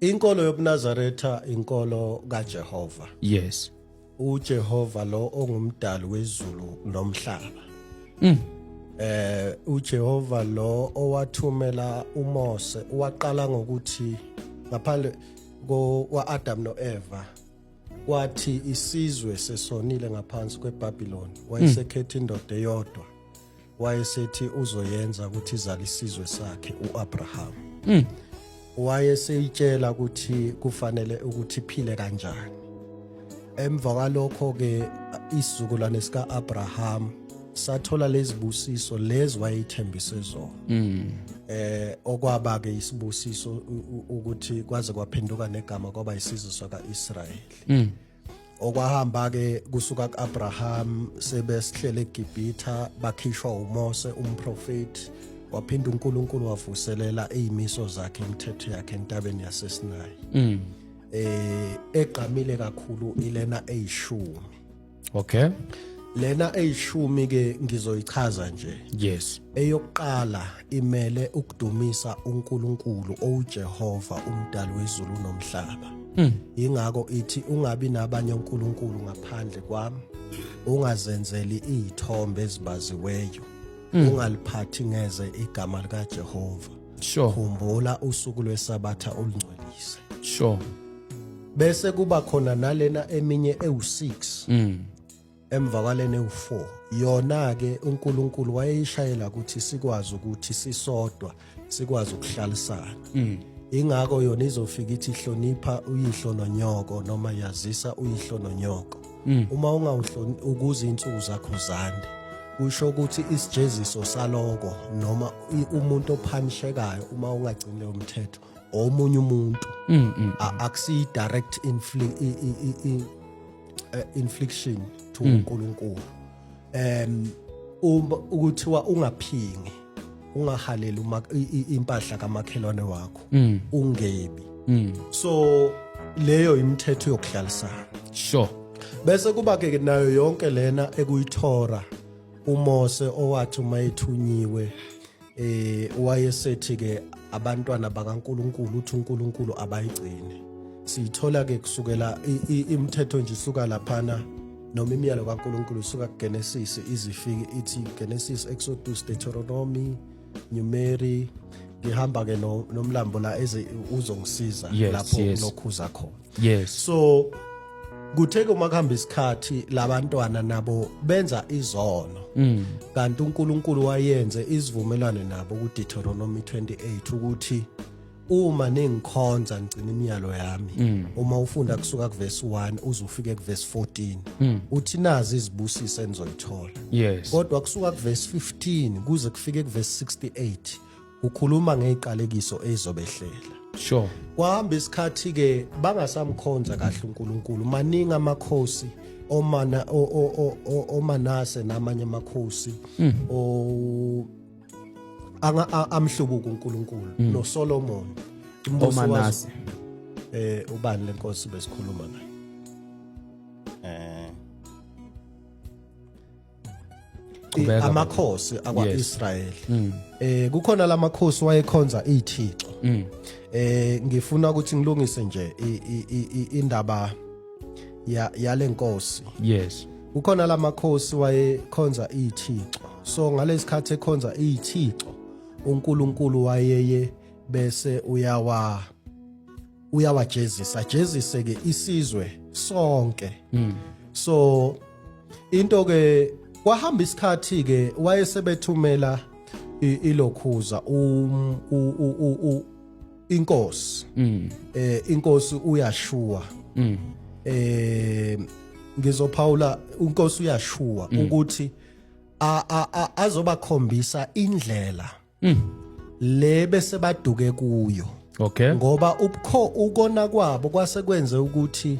Inkolo yobuNazaretha inkolo kaJehova. Yes. uJehova lo ongumdali wezulu nomhlaba. uJehova lo owathumela uMose waqala ngokuthi ngaphandle kwa-Adam no-Eva wathi isizwe sesonile ngaphansi kweBhabhiloni, wayesekhetha indoda eyodwa, wayesethi uzoyenza ukuthi izale isizwe sakhe u-Abraham. Wayeseyitshela ukuthi kufanele ukuthi iphile kanjani. Emva kwalokho ke isizukulwane sika-Abraham sathola lezibusiso lezi wayethembise zona. Okwaba ke isibusiso ukuthi kwaze kwaphenduka negama kwaba isizwe saka-Israyeli. Okwahamba ke kusuka ku-Abraham sebesihlele eGibhitha bakhishwa uMose umprofeti, waphinda uNkulunkulu wavuselela izimiso zakhe imithetho yakhe entabeni yaseSinayi. Egqamile kakhulu ilena eyishumi. Okay. Lena eyishumi ke ngizoyichaza nje. Yes. Eyokuqala imele ukudumisa uNkulunkulu oUJehova umdali wezulu nomhlaba. Ingakho ithi ungabi nabanye uNkulunkulu ngaphandle kwami, ungazenzeli izithombe ezibaziweyo, ungaliphathi ngeze igama likaJehova. Sure. Khumbula usuku lweSabatha olungcwelise. Sure. Bese kuba khona nalena eminye ewu6. Emva kwalena ewu4. Yona ke uNkulunkulu wayeyishayela ukuthi sikwazi ukuthi sisodwa sikwazi ukuhlalisana. Ingakho yona izofika ithi hlonipha uyihlo nonyoko noma yazisa uyihlo nonyoko. Uma ungawuhloni ukuze insuku zakho zande, kusho ukuthi isijeziso saloko noma umuntu ophanishekayo uma ungagcini leyo mthetho omunye umuntu akusi direct infliction to uNkulunkulu. Ukuthiwa ungaphingi, ungahaleli impahla kamakhelwane wakho, ungebi. So leyo imithetho yokuhlalisana. Sure. Bese kuba ke nayo yonke lena ekuyithora uMose owathi uma ethunyiwe wayesethi ke abantwana bakaNkulunkulu uthi uNkulunkulu abayigcine. Sithola ke kusukela imithetho nje isuka laphana noma imiyalo kaNkulunkulu isuka kuGenesis izifike ithi Genesis, Exodus, Deuteronomy, Numeri. Ngihamba ke nomlambo la eze uzongisiza lapho lokhuza khona. Yes. So kutheke uma kuhamba isikhathi labantwana nabo benza izono. Kanti uNkulunkulu wayenze isivumelwano nabo kuDeuteronomy 28 ukuthi uma ningikhonza ngicina imiyalo yami. Uma ufunda kusuka kuverse 1 uzufike kuverse 14 uthi nazi izibusiso enizoyithola. Yes. Kodwa kusuka kuverse 15 kuze kufike kuverse 68 ukhuluma ngeziqalekiso ezobehlela. Sure. Kwahamba isikhathi ke bangasamkhonza kahle uNkulunkulu, maningi amakhosi oManase namanye amakhosi amhlubuka uNkulunkulu noSolomon oManase. Ubani lenkosi besikhuluma naye? Amakhosi akwaIsrayeli. Kukhona lamakhosi wayekhonza izithixo. Ngifuna ukuthi ngilungise nje indaba yalenkosi. Yes. Kukhona lamakhosi wayekhonza izithixo. So ngalesikhathi ekhonza izithixo uNkulunkulu wayeye bese uyawajezisa jezise ke isizwe sonke. So into ke kwahamba isikhathi ke wayesebethumela ilokhuza inkosi. Inkosi uYashua. Ngizophawula inkosi uYashua ukuthi azobakhombisa indlela le bese baduke kuyo. Okay. Ngoba ukona kwabo kwasekwenze ukuthi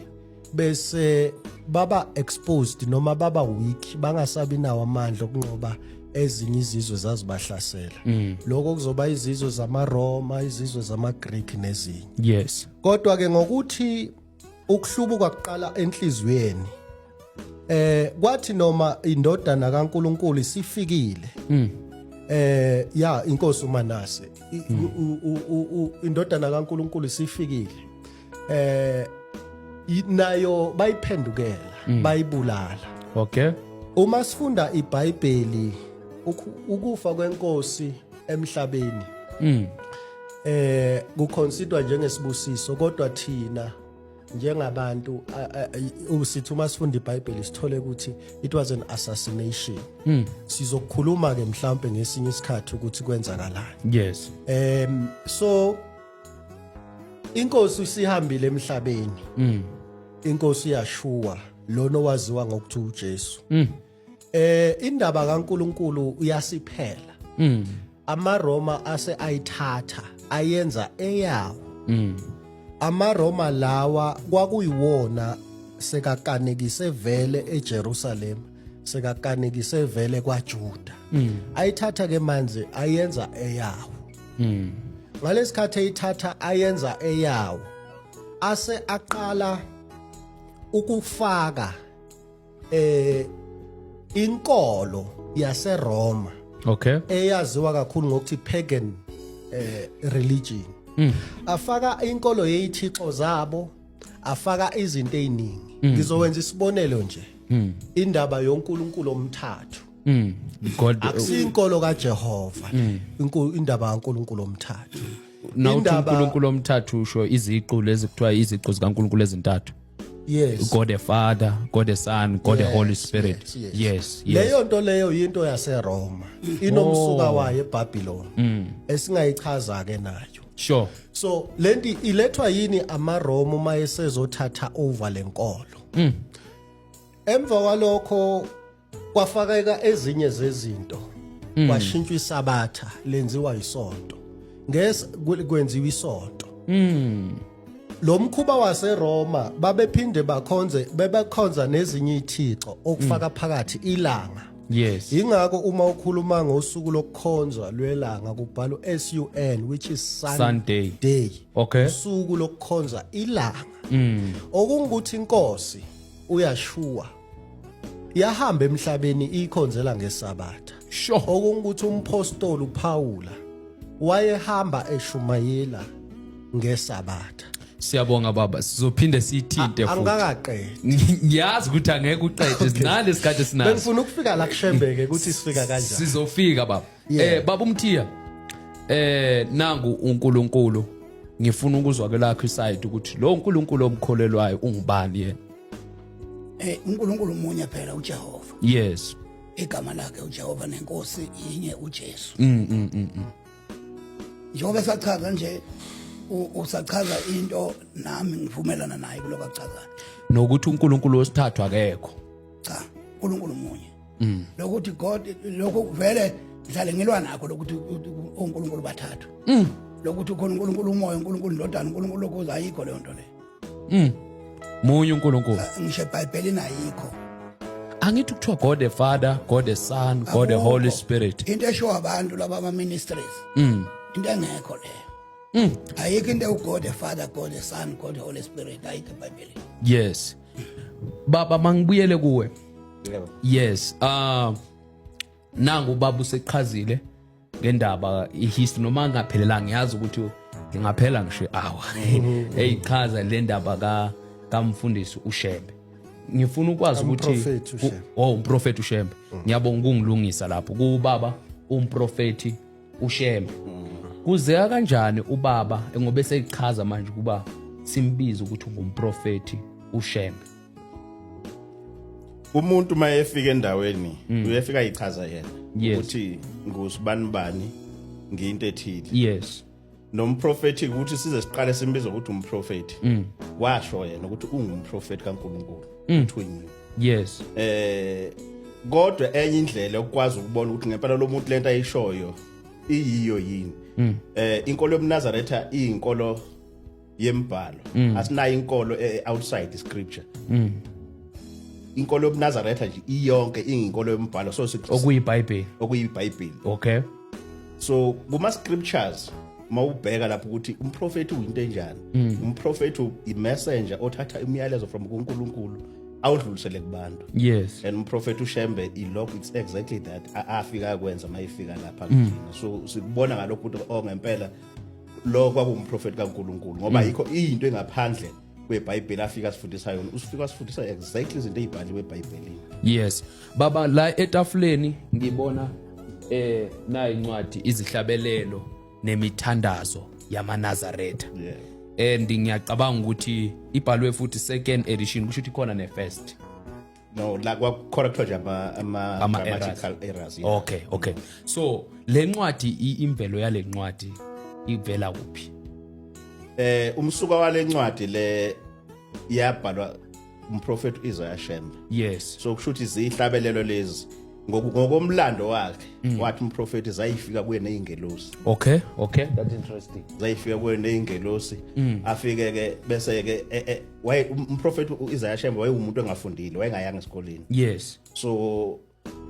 bese baba exposed noma baba weak, bangasabi nawo amandla okunqoba ezinye izizwe zazibahlasela. Lokho kuzoba izizwe zamaRoma, izizwe zamaGreek nezinye. Yes. Kodwa ke ngokuthi ukuhlubuka kuqala enhlizweni, kwathi noma indodana kaNkulunkulu isifikile, inkosi uManase, indodana kaNkulunkulu isifikile, nayo bayiphendukela bayibulala. Okay. Uma sifunda iBhayibheli ukufa kwenkosi emhlabeni kuconsiderwa njengesibusiso, kodwa thina njengabantu usithi uma sifunda iBhayibheli sithole ukuthi it was an assassination. Sizokukhuluma ke mhlambe ngesinye isikhathi ukuthi kwenzakalani. Yes. So inkosi isihambile emhlabeni. Inkosi yashuwa lona owaziwa ngokuthi uJesu. Indaba kaNkuluNkulu uyasiphela. AmaRoma ase ayithatha ayenza eyawo. AmaRoma lawa kwakuyiwona sekakanekise vele eJerusalem, sekakanekise vele kwaJuda. Ayithatha ke manje ayenza eyawo. Ngalesikhathi ayithatha ayenza eyawo ase aqala ukufaka inkolo yaseRoma. Okay. Eyaziwa kakhulu ngokuthi pagan religion. Afaka inkolo yezithixo zabo, afaka izinto eziningi. Ngizowenza isibonelo nje. Indaba yoNkulunkulu omthathu. God akusinkolo kaJehova. Indaba kaNkulunkulu omthathu. uNkulunkulu omthathu usho iziqu lezi kuthiwa iziqu zikaNkulunkulu ezintathu. Yes. God the Father, God the Son, God the Holy Spirit. Yes. Leyo nto leyo into yaseRoma. Inomsuka wayo eBabylon. Esingayichaza ke nayo. Sure. So lenti ilethwa yini amaRoma uma esezothatha over lenkolo. Emva kwalokho kwafakeka ezinye zezinto. Kwashintshwa isabatha lenziwa isonto. Kwenziwa isonto. Lo mkhuba waseRoma babephinde bebakhonza nezinye izithixo okufaka phakathi ilanga. Yes. Ingakho uma ukhuluma ngosuku lokukhonzwa lwelanga kubhalwa SUN, which is Sunday. Okay. Usuku lokukhonza ilanga. Okungukuthi inkosi uyashuwa yahamba emhlabeni ikhonzela ngesabatha. Sure. Okungukuthi umpostoli uPaula wayehamba eshumayela ngesabatha. Siyabonga baba, sizophinde sithinte futhi. Angakaqedi. Ngiyazi ukuthi angeke uqede sinale isikhathi sinazo. Bengifuna ukufika la kushembeke ukuthi sifika kanjani. Sizofika baba. Baba uMthiya. Nangu uNkulunkulu. Ngifuna ukuzwa ke lakho iside ukuthi lo uNkulunkulu omkholelwayo ungubani yena? uNkulunkulu munye phela uJehova. Yes. Igama lakhe uJehova nenkosi yinye uJesu. Njengoba sachaza nje usachaza into nami ngivumelana naye kuloko achazayo. Nokuthi uNkulunkulu osithathu akekho. Cha, uNkulunkulu munye. Lokuthi God lokho vele ngihlale ngilwa nakho lokuthi uNkulunkulu bathathu. Lokuthi ukhona uNkulunkulu umoya, uNkulunkulu indodana, uNkulunkulu lokho ayikho leyo nto leyo. Munye uNkulunkulu. Ngisho eBhayibhelini ayikho. Angithi kuthiwa God the Father, God the Son, God the Holy Spirit. Into esho abantu laba ama ministries. Into engekho leyo. Ayikho into uGod the Father, God the Son, God the Holy Spirit ayikho eBhayibhelini. Yes. Baba mangibuyele kuwe. Yes. Nangu baba useqhazile ngendaba ihistory noma ngaphelela ngiyazi ukuthi ngingaphela ngisho hour. Eyichaza le ndaba kaMfundisi uShembe. Ngifuna ukwazi ukuthi umprofeti uShembe. Ngiyabonga ukungilungisa lapho kubaba umprofeti uShembe. Kuzeka kanjani ubaba ngoba eseyichaza manje kuba simbiza ukuthi ungumprofeti uShembe? Umuntu mayefika endaweni uyefika ichaza yena ukuthi ngusibani bani ngiyinto ethile. Yes. Nomprofeti ukuthi size siqale simbiza ukuthi umprofeti. Washo yena ukuthi ungumprofeti kaNkulunkulu. Uthwini. Yes. Kodwa enye indlela ukwazi ukubona ukuthi ngempela lo muntu lento ayishoyo iyiyo yini. Inkolo yobuNazaretha iyinkolo yembhalo. Asinayo inkolo outside scripture. Inkolo yobuNazaretha nje iyonke iyinkolo yembhalo so okuyiBhayibheli. Okay. So kuma scriptures mawubheka lapho ukuthi umprofeti uyinto enjani. Umprofeti imessenger othatha imiyalezo from kuNkulunkulu awudlulisele kubantu. Yes. And umprofeti uShembe ilokho it's exactly that afika kwenza mayifika lapha kuthina. So sikubona ngalokho ukuthi ngempela lo kwakumprofeti kaNkuluNkulu ngoba yikho into engaphandle kweBhayibheli afika sifundisa yona usifika sifundisa exactly izinto ezibhaliwe eBhayibhelini. Yes baba la etafuleni ngibona na incwadi izihlabelelo nemithandazo yamaNazaretha. And ngiyacabanga ukuthi ibhalwe futhi second edition kusho ukuthi khona ne first. No la correct nje ama grammatical errors. Okay so le ncwadi imvelo yale ncwadi ivela kuphi? Umsuka wale ncwadi le yabhalwa umprofeti uIsaiah Shembe. Yes. So kusho ukuthi izihlabelelo lezi ngokomlando wakhe wathi umprofeti zayifika kuye nezingelosi. Okay that's interesting. Zayifika kuye nezingelosi afike ke bese ke umprofeti uIsaiah Shembe wayeumuntu engafundile wayengayanga esikoleni. Yes. So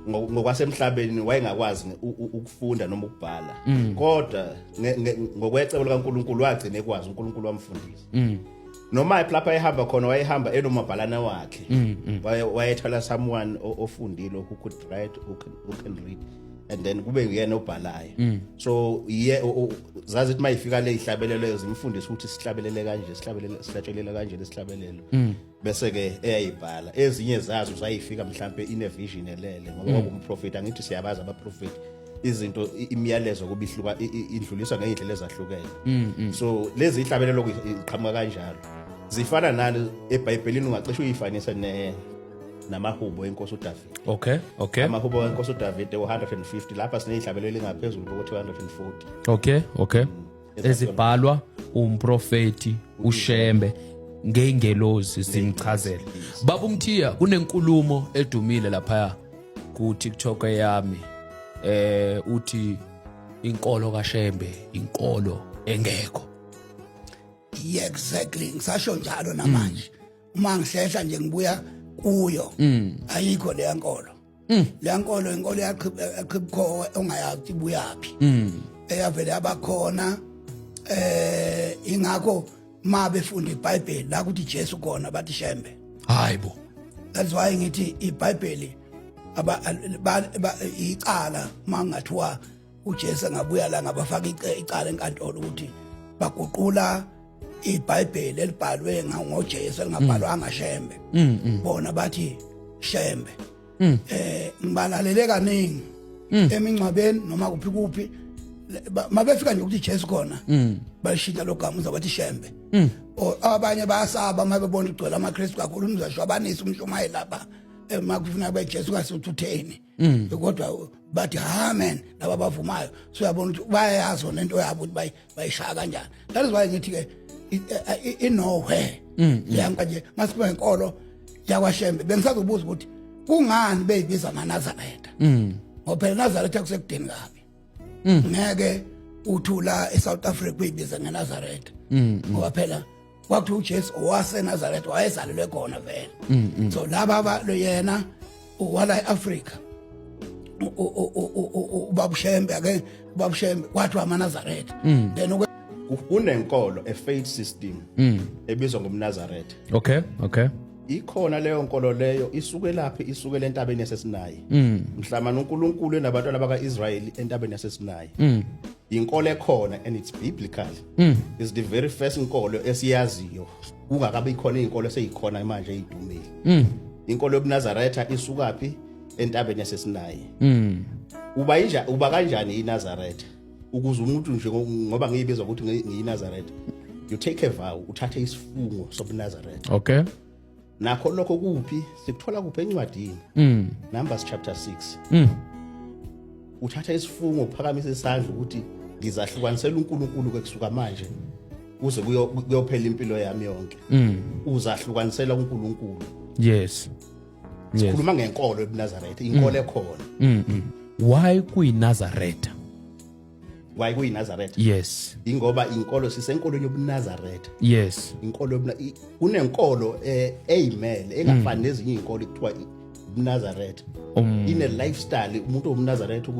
ngokwasemhlabeni wayengakwazi ukufunda noma ukubhala kodwa ngokwecebo likaNkuluNkulu wagcina ekwazi uNkuluNkulu wamfundisa. Noma lapha ehamba khona wayehamba enomabhalana wakhe wayethola someone ofundile who could write who can read and then kube uyena obhalayo. So zazi ukuthi mayifika le ihlabelelo ezimfundisa ukuthi sihlabelele kanje sihlatshelela kanje lesihlabelelo bese ke eyayibhala ezinye zazo zayifika mhlambe ine vision elele ngoba umprofeti angithi siyabaza abaprofeti izinto imiyalezo kubihluka indluliswa ngeindlela ezahlukene. So lezi ihlabelelo iqhamuka kanjalo zifana nani eBhayibhelini ungacishe uyifanisa namahubo enkosi uDavid. Okay amahubo enkosi uDavid 150 lapha sine ihlabelelo lingaphezulu kokuthi 140. Okay ezibhalwa umprofeti uShembe ngeingelozi simchazela. Baba Mthiya kunenkulumo edumile lapha ku TikTok yami uthi inkolo kaShembe inkolo engekho. Exactly ngisasho njalo namanje uma ngihlehla nje ngibuya kuyo ayikho le yankolo. Le yankolo inkolo yaqhibukho ongayazi ibuyapi. Eyavele abakhona ingakho ma befunda iBhayibheli la ukuthi Jesu khona bathi Shembe. Hayibo. That's why ngithi iBhayibheli icala mangathiwa uJesu ngabuya la ngabafaka icala enkantolo ukuthi baguqula iBhayibheli elibhalwe ngoJesu elingabhalwa ngaShembe. Bona bathi Shembe. Ngibalalele kaningi emingcwabeni noma kuphi mabefika nje ukuthi Jesu khona bashintsha logama uzabathi Shembe. Abanye bayasaba mabebona igcwele amaKristu kakhulu umzashwabanisa umshumayeli lapha makufuna beJesu kasuthutheni kodwa bathi amen laba bavumayo so uyabona ukuthi bayayazi lento yabo ukuthi bayishaya kanjani. That is why ngithi ke nowhere yanga nje masibe inkolo yakwaShembe bengisazobuza ukuthi kungani beyibiza amaNazaretha ngoba phela Nazaretha kusekudeni kabi ngeke uthula eSouth Africa beyibiza ngeNazaretha ngoba phela kwakuthiwa uJesu waseNazaretha wayezalelwe khona vele. So laba lo yena wala eAfrica ubabuShembe ake ubabuShembe kwathi amaNazaretha then unenkolo a faith system ebizwa ngomNazaretha. Okay ikhona leyo nkolo leyo isuke laphi isukela entabeni yaseSinayi mhlamana uNkulunkulu enabantwana bakaIsrayeli entabeni yaseSinayi inkolo ekhona and it's biblical. It's the very first nkolo esiyaziyo ungakabe ikhona inkolo eseyikhona manje eyidumile. Inkolo yobuNazaretha isukaphi entabeni yaseSinayi. Uba kanjani iNazaretha ukuze umuntu nje ngoba ngiyibiza ukuthi ngiyiNazaretha you take a vow uthathe isifungo sobuNazaretha. Okay nakho lokho kuphi sikuthola kuphi encwadini Numbers chapter 6 uthatha isifungo uphakamisa isandla ukuthi ngizahlukanisela uNkulunkulu kwekusuka manje kuze kuyophela impilo yami yonke uzahlukanisela uNkulunkulu. Yes sikhuluma ngenkolo ebuNazaretha inkolo ekhona. Why kuyiNazaretha? Why kuyiNazaretha? Yes ingoba inkolo sisenkolweni yobuNazaretha. Yes inkolo kunenkolo eyimele engafani nezinye izinkolo ekuthiwa iNazaretha. Ine lifestyle umuntu wobuNazaretha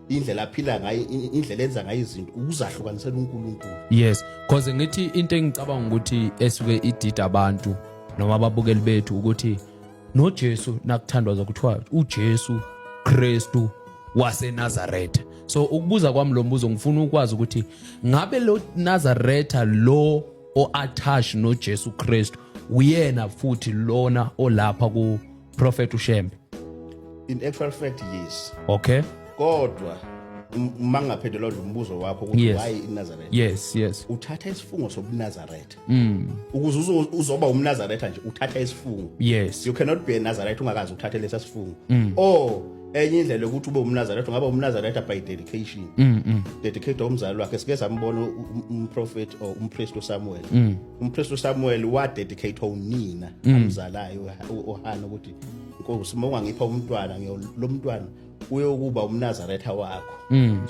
indlela aphila ngayo indlela enza ngayo izinto uzahlukanisela uNkulunkulu. Yes because ngithi into engicabanga ukuthi esuke idida abantu noma ababukeli bethu ukuthi noJesu nakuthandwa zakuthiwa uJesu Kristu waseNazaretha So ukubuza kwami lo mbuzo ngifuna ukwazi ukuthi ngabe lo Nazaretha lo o-attach no Jesu Kristu uyena futhi lona olapha ku Prophet uShembe. In actual fact yes. Okay. Kodwa mangaphendula lo mbuzo wakho ukuthi Yes. why iNazaretha. Yes. Uthatha isifungo sobuNazaretha. Ukuze uzoba umNazaretha nje uthatha isifungo. Yes. You cannot be a Nazareth ungakazi uthathe lesa sifungo. Oh, enye indlela ukuthi ube umNazaretha ngaba umNazaretha by dedication. Dedicate umzali wakhe sike sambona umprofet or umpriest uSamuel. Umpriest uSamuel wa dedicate unina umzalayo uHana ukuthi Nkosi uma ungangipha umntwana lo mntwana uyokuba umNazaretha wakho.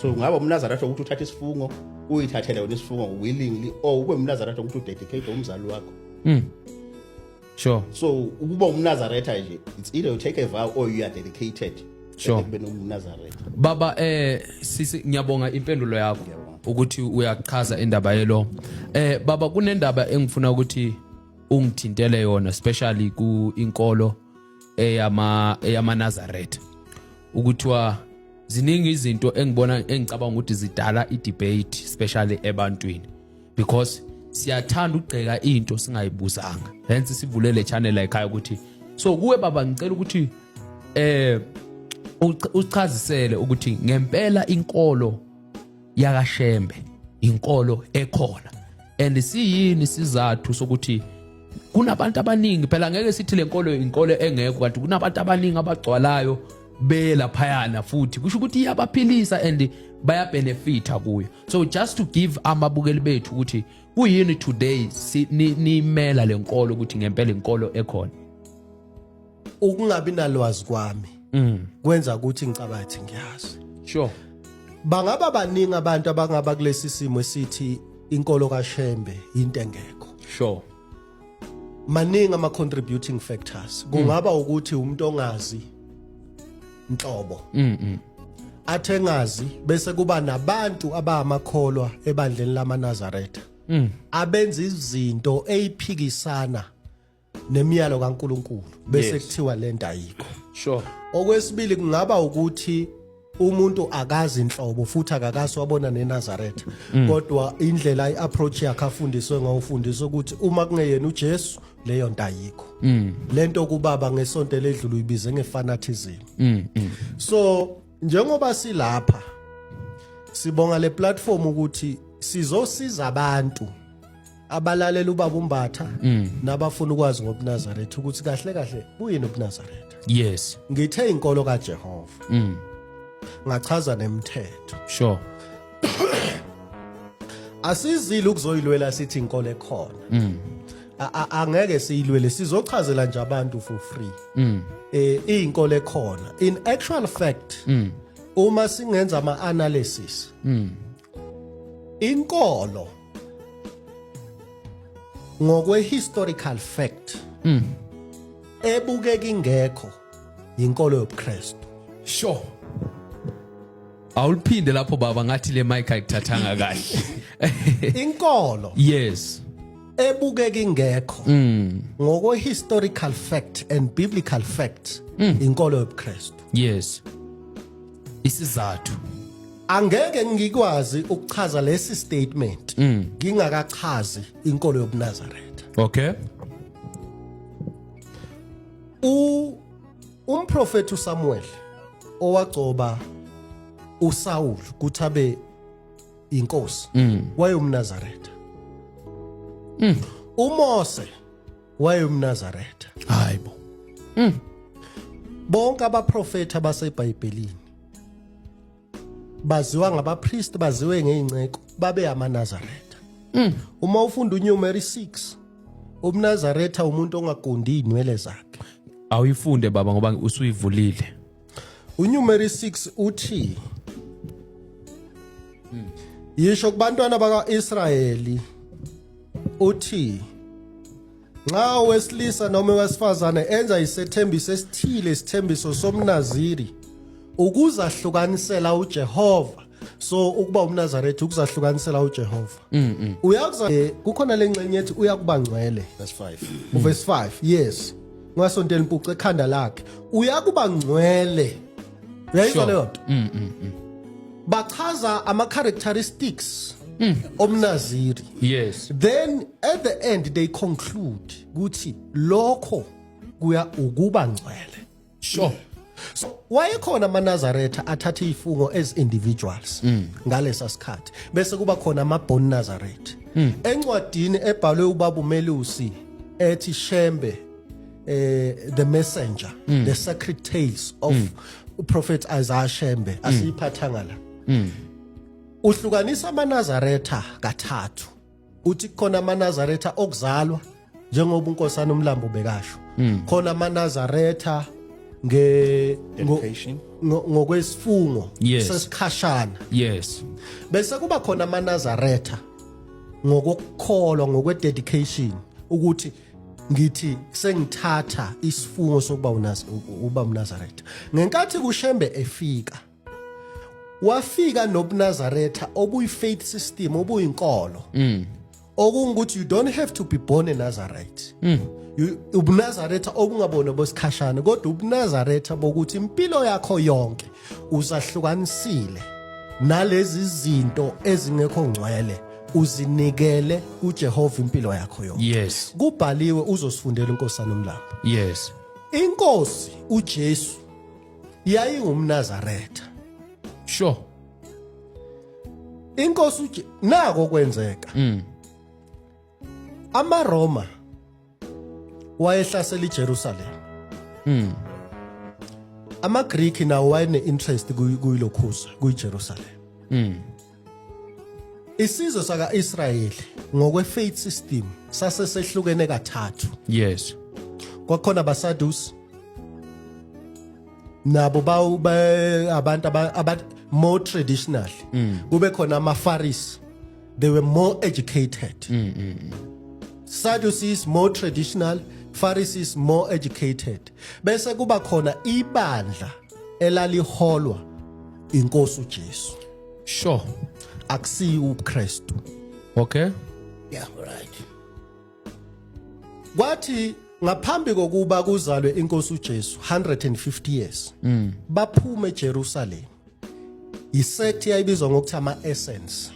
So ngaba umNazaretha ukuthi uthathe isifungo uyithathele wena isifungo willingly or ube umNazaretha ukuthi udedicate umzali wakho. Sure. So ukuba umNazaretha nje it's either you take a vow or you are dedicated. Sure. Ube umNazaretha. Baba sisi ngiyabonga impendulo yakho ukuthi uyachaza indaba yelo. Baba kunendaba engifuna ukuthi ungithintele yona especially ku inkolo eyama Nazaretha. Ukuthiwa ziningi izinto engicabanga ukuthi zidala idebate especially ebantwini because siyathanda ugceka into singayibuzanga. Hence sivulele channel ekhaya ukuthi so kuwe baba ngicela ukuthi uchazisele ukuthi ngempela inkolo yakaShembe inkolo ekhona and siyini sizathu sokuthi kunabantu abaningi phela ngeke sithi lenkolo inkolo engekho kanti kunabantu abaningi abagcwalayo belaphayana futhi kusho ukuthi iyabaphilisa and baya benefita kuyo. So just to give amabukeli bethu ukuthi kuyini today nimela lenkolo ukuthi ngempela inkolo ekhona. Ukungabi nalwazi kwami kwenza ukuthi ngicabathi ngiyazi. Sure. Bangaba baningi abantu abangaba kulesi simo esithi inkolo kaShembe into engekho. Sure. Maningi ama contributing factors. Kungaba ukuthi umuntu ongazi inhlobo. Athengazi bese kuba nabantu abamakholwa ebandleni lamaNazaretha. Abenza izinto eziphikisana nemiyalo kaNkuluNkulu bese kuthiwa lento ayikho. Sure. Okwesibili kungaba ukuthi umuntu akazi inhlobo futhi akakazi wabona neNazaretha kodwa indlela iapproach yakhe afundiswe ngawufundisa ukuthi uma kungeyena uJesu leyo nto ayikho. Lento kubaba ngesonto ledlule uyibize ngefanatism. So njengoba silapha sibonga le platform ukuthi sizosiza abantu abalalela ubaba uMbatha nabafuna ukwazi ngobuNazaretha ukuthi kahle kahle buyini ubuNazaretha. Yes. Ngithe inkolo kaJehova. Ngachaza nemithetho. Sure. Asizile ukuzoyilwela sithi inkolo ekhona. Angeke siyilwele sizochazela nje abantu for free. Inkolo ekhona. In actual fact, uma singenza ama analysis. Inkolo ngokwe historical fact ebukeka ingekho inkolo yobuKristu. Sure. Awuliphinde lapho baba ngathi le mic ayikuthathanga kahle. Inkolo Yes. ebukeka ingekho ngokwe historical fact and biblical fact inkolo yobuKristu. Yes. Isizathu. Angeke ngikwazi ukuchaza lesi statement ngingakachazi inkolo yobuNazaretha. Okay. Umprofet uSamuel owagcoba uSaul kuthabe inkosi wayumNazaretha. uMose wayumNazaretha. Hayibo. Bonke abaprofeti baseBhayibhelini baziwa ngabapriest baziwe ngeinceko babe amaNazaretha. Uma ufunda uNumeri 6 umNazaretha umuntu ongagundi inwele zakhe. Awuyifunde baba ngoba usuyivulile. uNumeri 6 uthi yisho kubantwana bakaIsrayeli uthi nxa wesilisa noma wesifazane enza isethembiso esithile isithembiso somnaziri ukuzahlukanisela uJehova. So ukuba umNazaretha ukuzahlukanisela uJehova. Uyakuza kukhona lengxenye ethi uyakuba ngcwele Verse 5. verse 5. Yes. Ngasontela impucu ekhanda lakhe uyakuba ngcwele. Uyayizwa leyo nto? bachaza ama characteristics omnaziri. Yes. Then at the end they conclude ukuthi lokho kuya ukuba ngcwele. Sure. So wayekhona amaNazaretha athatha izifungo as individuals ngalesa sikhathi bese kuba khona ama-born Nazareth. Encwadini ebhalwe ubaba uMelusi ethi Shembe the messenger, the sacred tales of Prophet Isaiah Shembe asiyiphathanga la. Uhlukanisa amaNazaretha kathathu. Uthi khona amaNazaretha okuzalwa njengoba uNkosana uMlambo bekasho. Khona amaNazaretha Dedication. ngokwesifungo Yes. sesikhashana. Yes. Bese kuba khona amaNazaretha ngokukholwa ngokwe-dedication ukuthi ngithi sengithatha isifungo sokuba uba uNazaretha. Ngenkathi kuShembe efika wafika nobuNazaretha obuyi-faith system obuyinkolo. Okungukuthi you don't have to be born a Nazarite. ubuNazaretha obungabona bosikhashana kodwa ubuNazaretha bokuthi impilo yakho yonke uzahlukanisile nalezi zinto ezingekho ngcwele uzinikele kuJehova impilo yakho yonke. Yes. Kubhaliwe uzosifundela iNkosana uMlambo. Yes. Inkosi uJesu yayingumNazaretha. Sure. Inkosi nako kwenzeka. AmaRoma wayehlasela iJerusalem. AmaGreek nawo wayene interest kuyilokhuza kuJerusalem. Isizwe sakaIsrayeli ngokwe-faith system sase sehlukene kathathu. Yes. Kwakhona abaSaddusi nabo abantu more traditional. Kube khona amaFarisi, they were more educated. Sadducees more traditional, Pharisees more educated. Bese kuba khona ibandla elaliholwa inkosi uJesu. Sure. Akusiyi uKristu. Okay. Yeah, right. Kwathi ngaphambi kokuba kuzalwe inkosi uJesu 150 years. Baphume eJerusalem. Isect yayibizwa ngokuthi ama-Essence.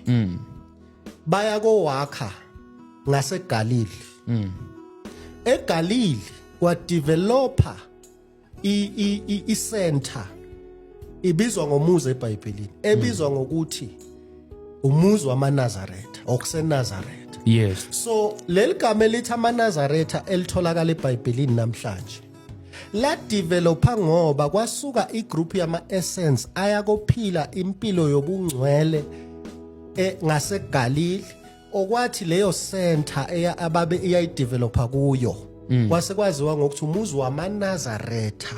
Baya kowakha ngaseGalili. EGalili kwadevelopa i-center ibizwa ngomuzi eBhayibhelini ebizwa ngokuthi umuzi wamaNazaretha okuseNazaretha. Yes. So leli gama elithi amaNazaretha elitholakala eBhayibhelini namhlanje la developa ngoba kwasuka igroup yama-Essence ayakophila impilo yobungcwele ngaseGalili okwathi leyo center ababe iyayidevelopa kuyo kwase kwaziwa ngokuthi umuzi wamaNazaretha.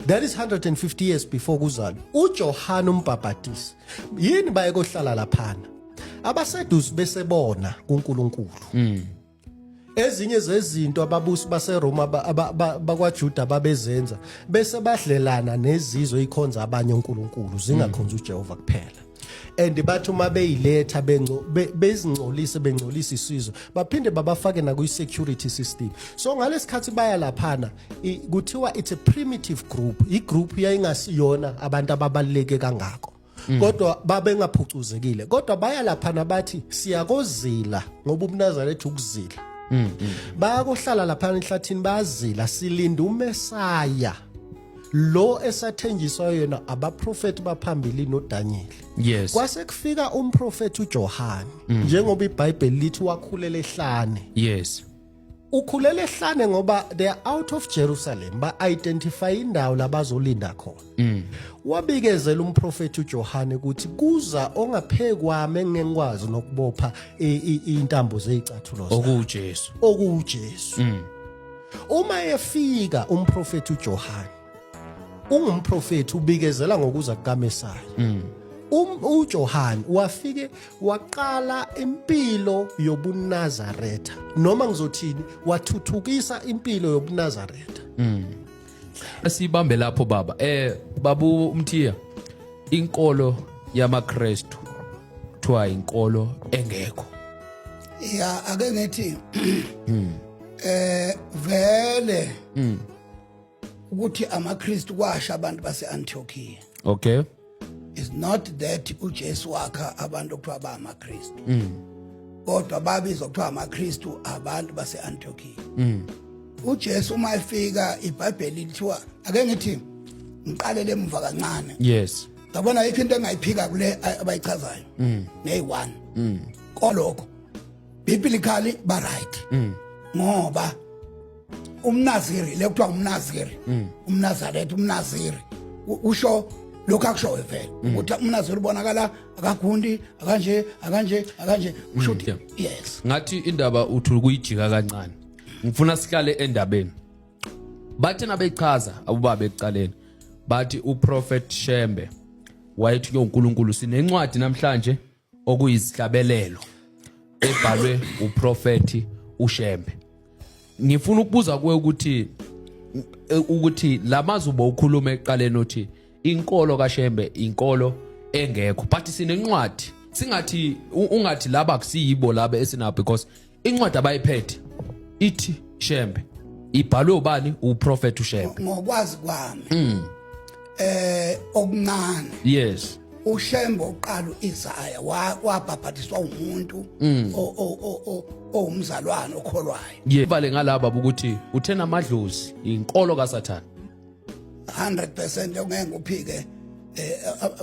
That is 150 years before kuzalwa uJohane uMbhaphatisi. Yini baye kohlala laphana abaSaddusi besebona kuNkulunkulu. Ezinye zezinto ababusi baseRoma bakwaJuda babezenza bese badlelana nezizwe ikhonza abanye uNkulunkulu zingakhonza uJehova kuphela. And bathi uma beyiletha bezingcolise bengcolisa isizwe baphinde babafake na kwi-security system. So ngalesikhathi baya laphana kuthiwa it's a primitive group. I-group yayingasiyona abantu ababaluleke kangako. Kodwa babengaphucuzekile. Kodwa baya laphana bathi siyakozila ngoba ubuNazaretha ukuzila. Bayakohlala laphana enhlathini bayazila silinda uMesaya. Lo esathenjiswa yena abaprofeti baphambili noDaniel. Yes. Kwase kufika umprofeti uJohane njengoba iBhayibheli lithi wakhulela ehlane. Yes. Ukhulela ehlane ngoba they are out of Jerusalem ba identify indawo labazolinda khona. Wabikezela umprofeti uJohane ukuthi kuza ongaphekwami engengikwazi nokubopha intambo zezicathulo okuJesu. okuJesu. Uma efika umprofeti uJohane ungumprofeti ubikezela ngokuza kukaMesaya. uJohane wafike waqala impilo yobuNazaretha noma ngizothini wathuthukisa impilo yobuNazaretha. Asibambe lapho baba. Babu Mthiya, inkolo yamaKristu kuthiwa inkolo engekho. Ya ake ngithi vele ukuthi amaKristu kwasha abantu baseAntiochia. Okay. is not that uJesu wakha abantu okuthiwa ba amaKristu kodwa babizwa kuthiwa amaKristu abantu base-Antiochia uJesu uma efika iBhayibheli lithiwa ake ngithi ngiqalele emva kancane Yes. ngabona yikho into engayiphika kule abayichazayo neyi1 kolokho biblically ba right ngoba umNaziri lekuthiwa umNaziri umNazaretha umNaziri usho lokho akushoyo vele ukuthi umNaziri ubonakala akagundi akanje usho ukuthi yes Ngathi indaba uthi ukuyijika kancane. Ngifuna sihlale endabeni. Bathi nabechaza abubaba ekuqaleni. Bathi uProphet Shembe wayethi kuNkulunkulu sinencwadi namhlanje okuyisihlabelelo ebhalwe uProphet uShembe. Ngifuna ukubuza kuwe ukuthi lamazwi bokhuluma eqaleni uthi inkolo kaShembe inkolo engekho but sinencwadi singathi ungathi laba kusiyibo laba esina because incwadi abayiphethe ithi Shembe ibhalwe ubani uProphet uShembe ngokwazi kwami okuncane yes uShembe oqala uIsaya wabhabhatiswa umuntu owumzalwane okholwayo yevale ngalaba ukuthi uthena amadlozi inkolo kaSathane 100% ongeke uphike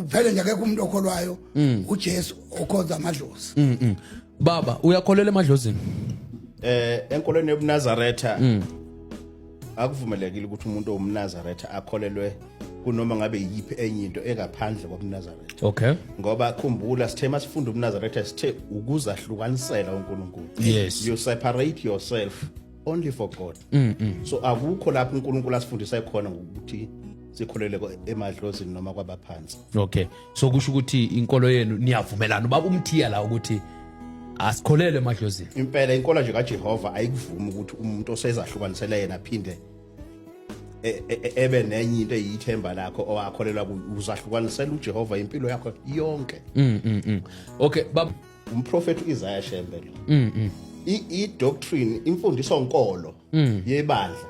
vele nje akekho umuntu okholwayo uJesu okhonza amadlozi baba uyakholela emadlozini enkolweni yobuNazaretha akuvumelekile ukuthi umuntu owumNazaretha akholelwe kunoma ngabe yiphi enye into engaphandle kobuNazaretha okay ngoba khumbula sithe masifunda ubuNazaretha sithe ukuzahlukanisela uNkulunkulu Yes. you separate yourself only for God so akukho lapho uNkulunkulu asifundisa khona ukuthi sikholele emadlozini noma kwabaphansi okay so kusho ukuthi inkolo yenu niyavumelana ubaba umthiya la ukuthi asikholele emadlozini impela inkolo nje kaJehova ayikuvumi ukuthi umuntu osezahlukanisela yena aphinde ebe nenye into eyithemba lakho owakholelwa uzahlukanisela uJehova impilo yakho yonke okay baba umprofeti uIsaiah Shembe i doctrine imfundiso nkolo yebandla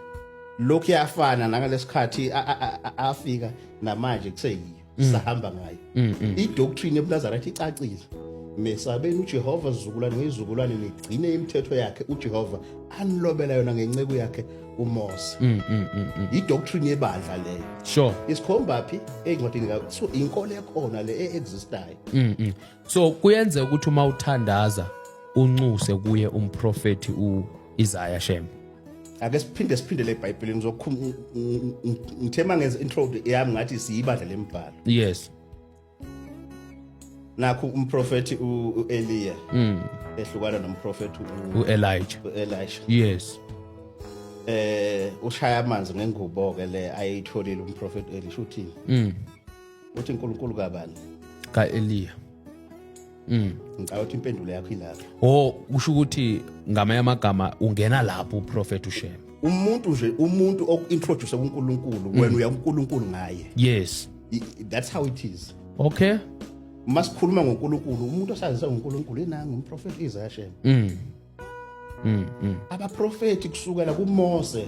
lokhu yafana nangalesikhathi afika namanje kuseyiyo sahamba ngayo i doctrine ebuNazaretha icacile mesabeni uJehova zizukulwane ngezizukulwane negcine imithetho yakhe uJehova anilobela yona ngencebo yakhe uMose i doctrine yebandla leyo sure isikhomba phi encwadini so inkolo ekhona le existayo so kuyenza ukuthi uma uthandaza uncuse kuye umprofeti uIsaiah Shembe ake siphinde leBhayibhelini ngithema ngenza intro yami ngathi siyibandla lembhalo yes nakho umprofeti uEliya ehlukana nomprofeti uElisha yes ushaya amanzi ngengubo ke le ayitholile umprofeti Elisha uthini uthi uNkulunkulu kabani kaEliya ngicabanga impendulo yakho ilapha usho ukuthi ngamanye amagama ungena lapho uProphet uShembe umuntu okintroduce kuNkulunkulu wena uya kuNkulunkulu ngaye yes that's how it is okay masikhuluma ngoNkulunkulu umuntu osazisa ngoNkulunkulu enanga umprofeti Isaiah Shembe abaprofeti kusukela kuMose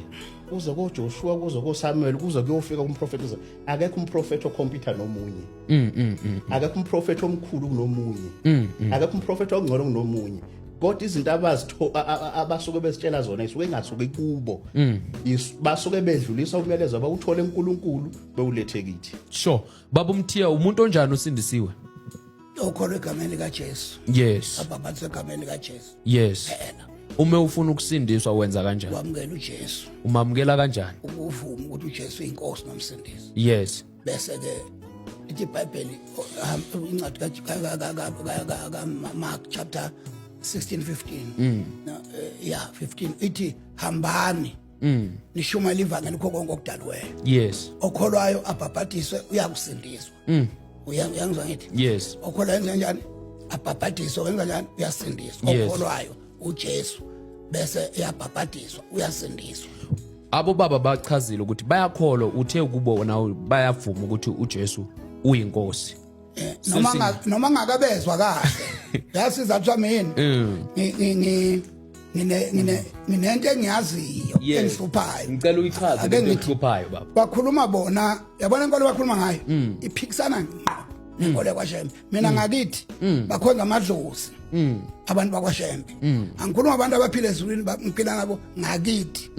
kuze koJoshua kuze koSamuel kuze kuyofika kumprofeti akekho umprofeti okhompyutha nomunye akekho umprofeti omkhulu kunomunye akekho umprofeti ongcono kunomunye kodwa izinto abasuke besitshela zona isuke ngasuke kubo basuke bedlulisa umyalezo abawuthole eNkulunkulu bewulethe kithi sure baba umthiya umuntu onjani usindisiwe okholwe egameni likaJesu yes ababhathe egameni likaJesu yes uma ufuna ukusindiswa wenza kanjani wamukela uJesu umamukela kanjani ukuvuma ukuthi uJesu inkosi nomsindisi yes bese ke ithi iBhayibheli incwadi kaMark chapter 16:15 yeah 15 ithi hambani nishumayela ivangeli kho konke okudalweyo yes okholwayo abhabhadiswe uyakusindiswa uyangizwa ngithi yes okholwayo enza njani abhabhadiswe wenza njani uyasindiswa okholwayo uJesu bese yabhabhadiswa uyasindiswa abo baba bachazile ukuthi bayakholwa uthe kubo nawo bayavuma ukuthi uJesu uyinkosi noma ngakabezwa kahle yasiza kuthi mina nginento engiyaziyo Yes. engihluphayo. Ngicela uyichaze Ake into ngithi- ehluphayo baba. Bakhuluma bona, yabona inkolo bakhuluma ngayo, iphikisana ngqo nenkolo yakwaShembe. Mina ngakithi bakhonza amadlozi. Abantu bakwaShembe. Angikhuluma abantu abaphila ezulwini baphila nabo ngakithi.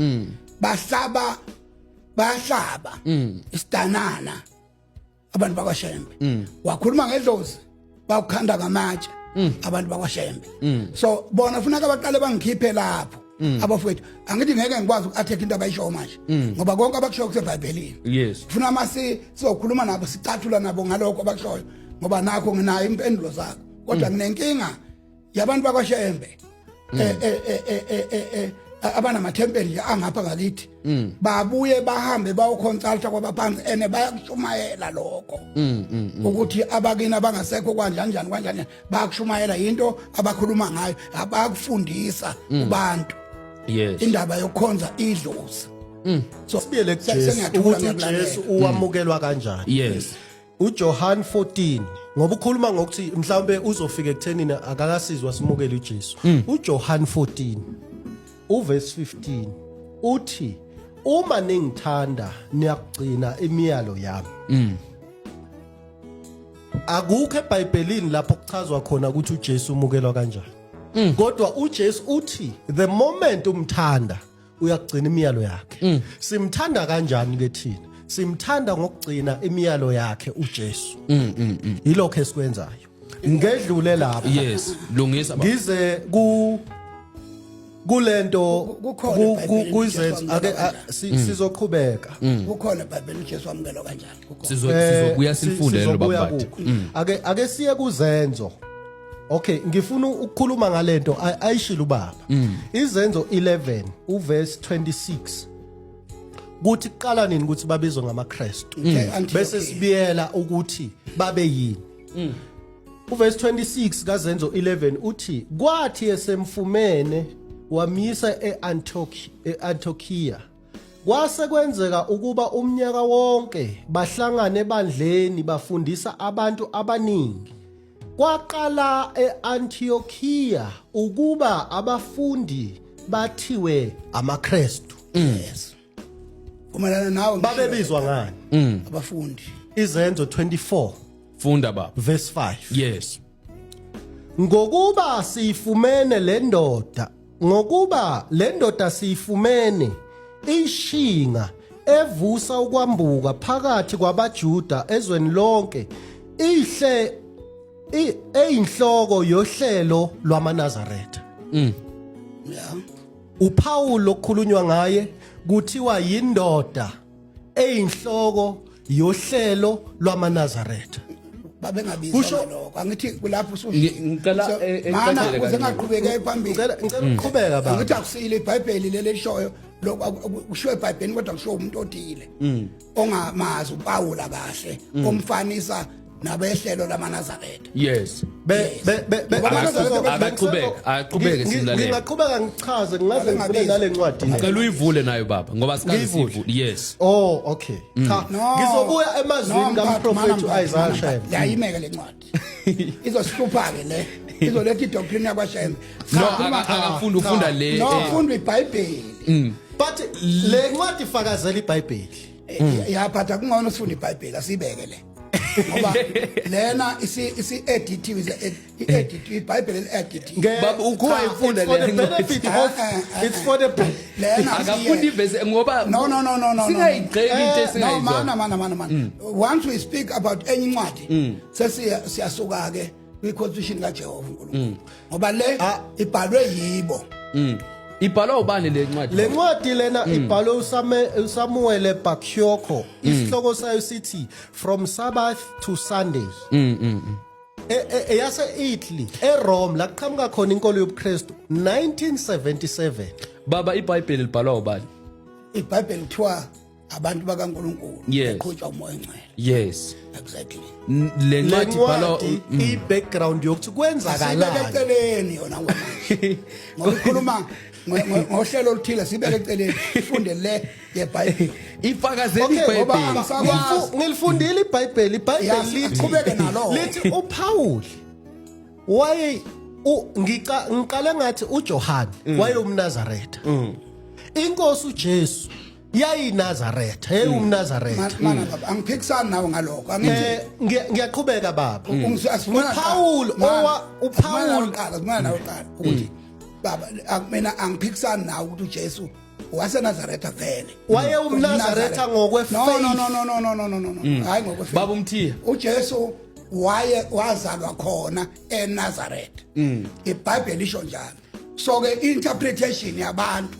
Bahlaba isidanana abantu bakwaShembe. Wakhuluma ngedlozi bawukhanda ngamatshe abantu bakwaShembe. So bona funeka baqale bangikhiphe lapho. Abafowethu angithi ngeke ngikwazi uku-attack into abayishoyo manje ngoba konke abakushoyo kuseBhayibhelini. Yes. Funa mase sizokhuluma nabo sicathula nabo ngalokho abakushoyo ngoba nakho nginayo impendulo zakho kodwa nginenkinga yabantu bakwaShembe abanamathempeli angapha ngakithi babuye bahambe bayoconsulta kwabaphansi ene bayakushumayela lokho ukuthi abakini abangasekho kanjani bayakushumayela into abakhuluma ngayo abakufundisa kubantu. Yes. Indaba yokukhonza idlozi. So sibiyele kuJesu ukuthi uJesu uwamukelwa kanjani. Yes. uJohn 14 ngoba ukhuluma ngokuthi mhlawumbe uzofika ekuthenini akakasizwa simukele uJesu. uJohn 14 uverse 15 uthi uma ningithanda niyagcina imiyalo yami. Akukho eBhayibhelini lapho kuchazwa khona ukuthi uJesu umukelwa kanjani. Kodwa uJesu uthi the moment umthanda uyagcina imiyalo yakhe. Simthanda kanjani ke thina? Simthanda ngokugcina imiyalo yakhe uJesu. Yilokho esikwenzayo. Ngedlule lapha. Yes. Lungisa baba. Ngize kulento kuzenza ake sizoqhubeka. Kukhona eBhayibhelini uJesu wamukelo kanjani? Sizobuya sifunde lo baba. Ake siye kuzenzo. Okay, ngifuna ukukhuluma ngalento ayishilo ubaba. Izenzo 11 uverse 26. Kuthi kuqala nini ukuthi babizwe ngamaKristu. Bese sibiyela ukuthi babe yini. Uverse 26 kaZenzo 11 uthi kwathi esemfumene wamisa eAntiochia. Kwase kwenzeka ukuba umnyaka wonke bahlangane ebandleni bafundisa abantu abaningi. Kwaqala eAntiochia ukuba abafundi bathiwe amaKristu. Yes. Umalana nawe Babebizwa ngani? abafundi. Izenzo 24 Funda baba. verse 5. Yes. Ngokuba siyifumene lendoda siyifumene ishinga evusa ukwambuka phakathi kwabaJuda ezweni lonke ihle eyinhloko yohlelo lwamaNazaretha. Yeah. uPaul okukhulunywa ngaye kuthiwa yindoda eyinhloko yohlelo lwamaNazaretha. Babengabizwa lokho. Angithi kulapho Ngicela mana ecacele kuze kancane. ngaqhubeka phambili. Ngicela ukuqhubeka baba. Angithi akusile iBhayibheli leli lishoyo lokho kushiwo eBhayibhelini kodwa kushiwo umuntu othile ongamazi uPaul kahle omfanisa nabehlelo lamaNazaretha. Yes. Aqhubeke simlalela. Ngingaqhubeka ngichaze ngaze ngivule nale ncwadi. Ngicela uyivule nayo baba ngoba sikaze sivule. Yes. Oh, okay. Cha, ngizobuya emazwini kaMprofethi Isaiah Shembe. Yayimeke le ncwadi. Izosihlupha ke le. Izoletha idoctrine yakwaShembe. No, akafunda ufunda le. No, ufunda iBhayibheli. But le ncwadi ifakazela iBhayibheli. Yaphatha kungona usifunda iBhayibheli asibeke le. Ngoba lena isi-edithiwe i-edithiwe iBhayibheli li-edithiwe. Baba ukhuwa ifunda It's for the Lena akafunda ivese ngoba No. singayigceki into No, esingayizwa. man. Once we speak about enye incwadi, siyasuka ke kwi-constitution kaJehova uNkulunkulu. Ngoba le ibhalwe yibo. Ibhalwa ubani le ncwadi? Le ncwadi lena ibhalwe uSamuel Bakhyoko. Isihloko sayo sithi From Sabbath to Sundays. Eyase Italy, eRome la qhamuka khona inkolo yobuKristu 1977. Baba iBhayibheli libhalwa ubani? iBhayibheli kuthiwa abantu bakaNkulunkulu Yes. eqhutshwa umoya engcwele. Yes. Exactly. Le ncwadi ibhalwa i-background yokuthi kwenzakalani. Sibeke eceleni yona ngoba ngokukhuluma ngohlelo oluthile sibeke eceleni sifunde le yeBhayibheli. ifakazela Okay, ngoba iBhayibheli. angisakwazi. Ngilifundile iBhayibheli Yes, lithi qhubeke nalo. lithi uPaul ngiqale ngathi uJohane wayeyumNazaretha inkosi uJesu yayinazaretha umNazaretha mana baba angiphikisani nawe ngalokho angithi ngiyaqhubeka baba uPaul uPaul qala simana nawe qala ukuthi baba mina angiphikisani nawe ukuthi uJesu waseNazaretha vele wayeyumNazaretha ngokwefaith no hayi ngokwefaith baba umthiya uJesu wazalwa khona eNazaretha iBhayibheli lisho njalo so ke interpretation yabantu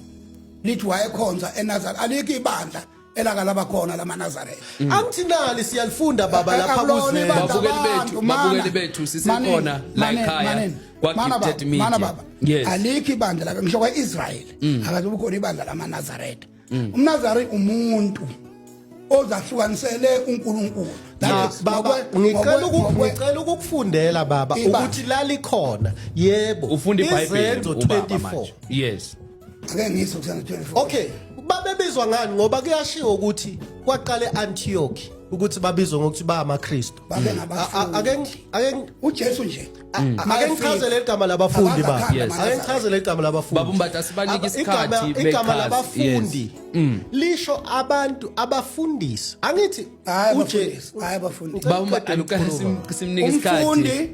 lithi wayekhonza eNazaretha alikho ibandla elakalaba khona lamaNazaretha angithinali siyalifunda baba lapha kuzwe babukeli bethu sisekhona la ekhaya kwaKitted Media mana baba alikho ibandla la ngisho kwaIsrael akaze kukhona ibandla lamaNazaretha umNazari umuntu ozahlukanisele uNkulunkulu baba ngicela ukukufundela baba ukuthi lalikhona yebo ufunda iBhayibheli Izenzo 24 yes ake ngiso kusana 24 okay babebizwa ngani ngoba kuyashiwo ukuthi kwaqale eAntioch ukuthi babizwe ngokuthi ba amaKristu ake uJesu nje ake ngichazele igama labafundi baba ake ngichazele igama labafundi baba umbatha sibanike isikhathi igama labafundi lisho abantu abafundisi angithi hayi abafundisi baba umbatha simnike isikhathi umfundi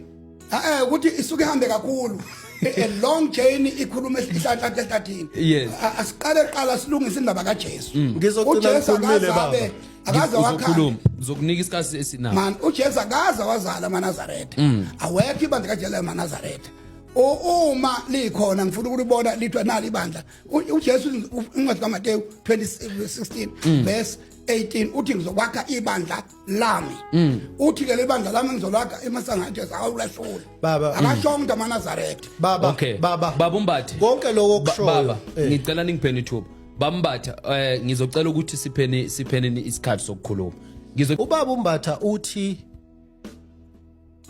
ukuthi isuke ihambe kakhulu a long journey ikhuluma esihlahla ehlathini yes asiqale qala silungise indaba kaJesu ngizogcina ngikhulumile baba akaze wakhuluma uzokunika isikhathi esinako man uJesu akaze wazala amaNazaretha awekho ibandla kaJesu amaNazaretha uma likhona ngifuna ukulibona lithwa nali ibandla uJesu incwadi kaMateyu 20:16 verse 18 uthi ngizokwakha ibandla lami uthi ke lebandla lami ngizolakha emasanga kaJesu awulahlula akashonga amaNazaretha baba okay baba umbathe konke lokho kushoyo baba ngicela ningipheni ithuba bambatha ngizocela ukuthi siphene isikhathi sokukhuluma ubaba umbatha uthi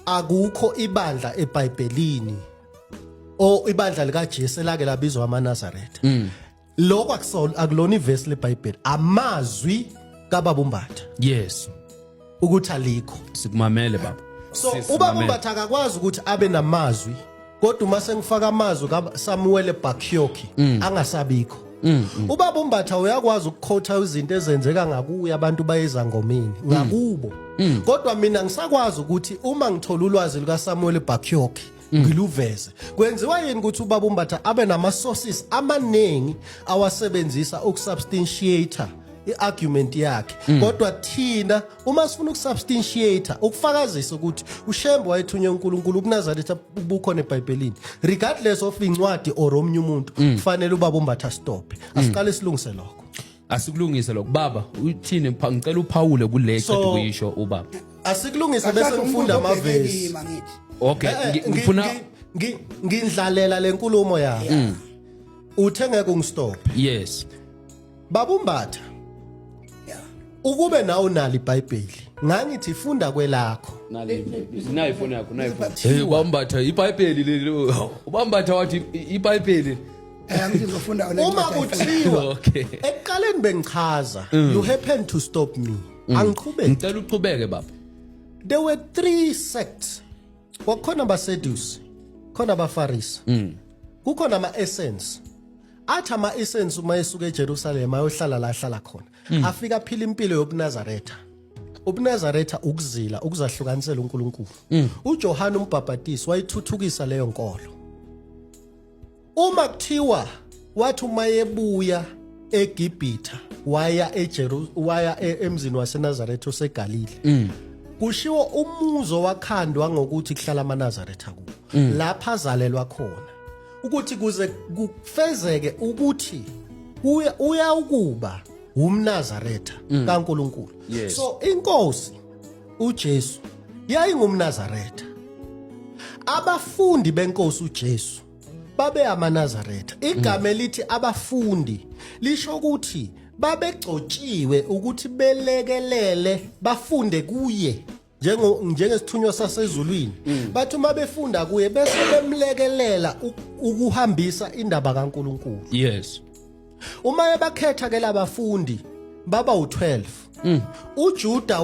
akukho ibandla eBhayibhelini ibandla likaJesu elake labizwa amaNazaretha lokho akulona iverse leBhayibheli amazwi kababa umbatha yes ukuthi alikho sikumamele baba so ubaba umbatha akakwazi ukuthi abe namazwi kodwa uma sengifaka amazwi kaSamuel eBakyoki angasabikho ubaba umbatha uyakwazi ukukhotha izinto ezenzeka ngakuye abantu bayezangomeni ngakubo kodwa mina ngisakwazi ukuthi uma ngithola ulwazi lukaSamuel eBakyoki ngiluveze kwenziwa yini ukuthi ubaba umbatha abe nama sources amaningi awasebenzisa ukusubstantiate iargument yakhe kodwa thina uma sifuna ukusubstantiate ukufakazisa ukuthi uShembe wayethunywe uNkulunkulu kuNazaretha ubukhona eBhayibhelini regardless of incwadi or omnye umuntu kufanele ubaba umbatha stop asiqale silungise lokho asikulungise lokho baba uthini ngicela uPaul kule cede kuyisho ubaba asikulungise bese ngifunda amavesi okay ngifuna ngindlalela lenkulumo yakho uthe ngeke ungistop yes baba umbatha ukube nawo nali iBhayibheli ngangithi funda kwelakho nayi ifoni yakho ubambatha iBhayibheli lelo ubambatha wathi iBhayibheli ngizofunda uma kuthiwa ekuqaleni bengichaza you happen to stop me angiqhubeke ngicela uqhubeke baba there were 3 sects kwakhona abaSedusi khona abaFarisi kukhona ama-essence athi ama-essence uma esuka eJerusalem ayohlala la hlala khona afika phila impilo yobuNazaretha ubuNazaretha ukuzila ukuzahlukanisela uNkulunkulu uJohane uMbhaphatisi wayithuthukisa leyo nkolo uma kuthiwa wathi uma yebuya eGibhitha waya emzini waseNazaretha oseGalile kushiwo umuzo wakhandwa ngokuthi kuhlala amaNazaretha kuwo lapha azalelwa khona ukuthi kuze kufezeke ukuthi uya ukuba umNazaretha kaNkulunkulu so inkosi uJesu yayingumNazaretha abafundi benkosi uJesu babe amaNazaretha igama elithi abafundi lisho ukuthi babegcotshiwe ukuthi belekelele bafunde kuye njengesithunywa sasezulwini bathi uma befunda kuye bese bemlekelela ukuhambisa indaba kaNkulunkulu yes uma ebakhetha ke labafundi baba u12 uJuda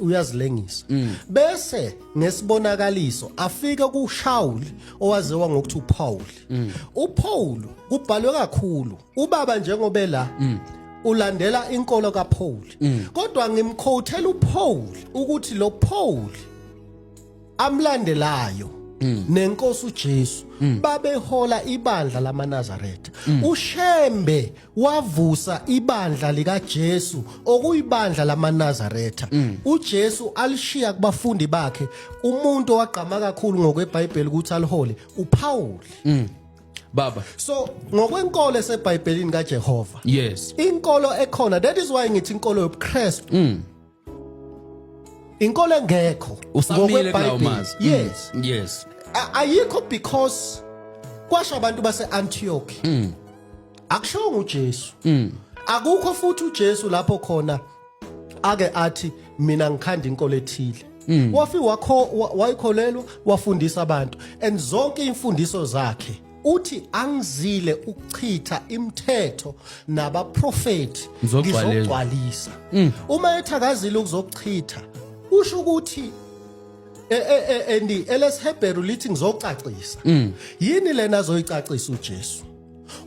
uyazilengisa bese nesibonakaliso afika kuShawuli owaziwa ngokuthi uPaul uPaul kubhalwe kakhulu ubaba njengoba la ulandela inkolo kaPaul kodwa ngimquothela uPaul ukuthi lo Paul amlandelayo nenkosi uJesu babehola ibandla lamaNazaretha uShembe wavusa ibandla lika Jesu okuyibandla lamaNazaretha uJesu alishiya kubafundi bakhe umuntu owaqhama kakhulu ngokweBhayibheli ukuthi alihole uPaul baba so ngokwenkolo eseBhayibhelini kaJehova yes inkolo ekhona that is why ngithi inkolo yobuKristu inkolo engekho usamile kulawo mazi yes ayikho because kwasho abantu base-Antioch akushongo uJesu akukho futhi uJesu lapho khona ake athi mina ngikhanda inkolo ethile wafika wayikholelwa wafundisa abantu and zonke imfundiso zakhe uthi angizile ukuchitha imithetho nabaprofeti ngizogcwalisa uma ethakazile ukuzochitha usho ukuthi elesHebheru lithi ngizocacisa yini lena azoyicacisa uJesu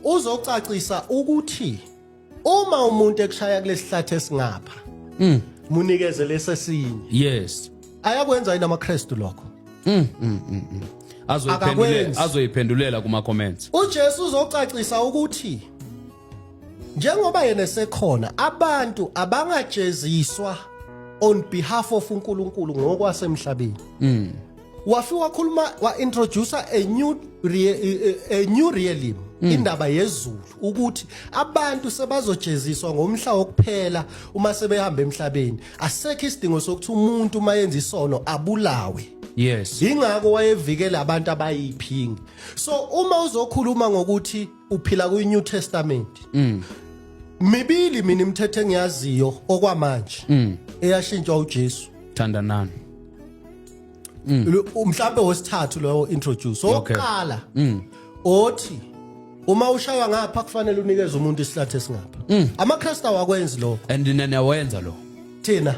uzocacisa ukuthi uma umuntu ekushaya kulesihlathi esingapha munikeze lesesinye yes ayakwenza yini amaKristu lokho azoyiphendulela kuma comments uJesu uzocacisa ukuthi njengoba yena esekhona abantu abangajeziswa on behalf of uNkulunkulu ngokwasemhlabeni wafika wakhuluma wa-introduce a new realism indaba yezulu ukuthi abantu sebazojeziswa ngomhla wokuphela uma sebehamba emhlabeni asekho isidingo sokuthi umuntu mayenza isono abulawe yes ingakho wayevikela abantu abayiphingi so uma uzokhuluma ngokuthi uphila kuNew Testament mibili mina imithetho engiyaziyo okwamanje eyashintshwa uJesu thandanani mhlambe wesithathu lo introduce oqala othi uma ushaywa ngapha kufanele unikeze umuntu isihlathi esingapha amaKristu awakwenzi lokho and nina wenza lo thina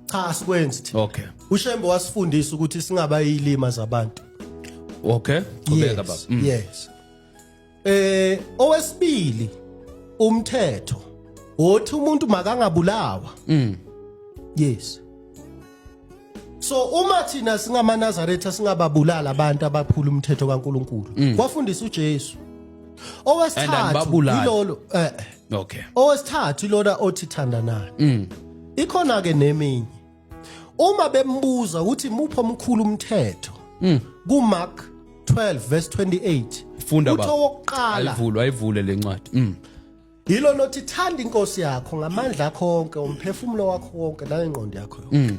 cha sikwenzi thina okay uShembe wasifundisa ukuthi singaba yilima zabantu okay qhubeka baba yes owesibili umthetho othi umuntu makangabulawa yes so uma thina singamaNazaretha singababulala abantu abaphula umthetho kaNkuluNkulu kwafundisa uJesu owesithathu ilolo okay owesithathu ilona othi thandanani ikhona ke neminye uma bembuza ukuthi mupho omkhulu umthetho kuMark 12 verse 28 funda baba utho wokuqala ayivule lencwadi yilo nothi thanda inkosi yakho ngamandla akho onke umphefumulo wakho wonke nangengqondo yakho yonke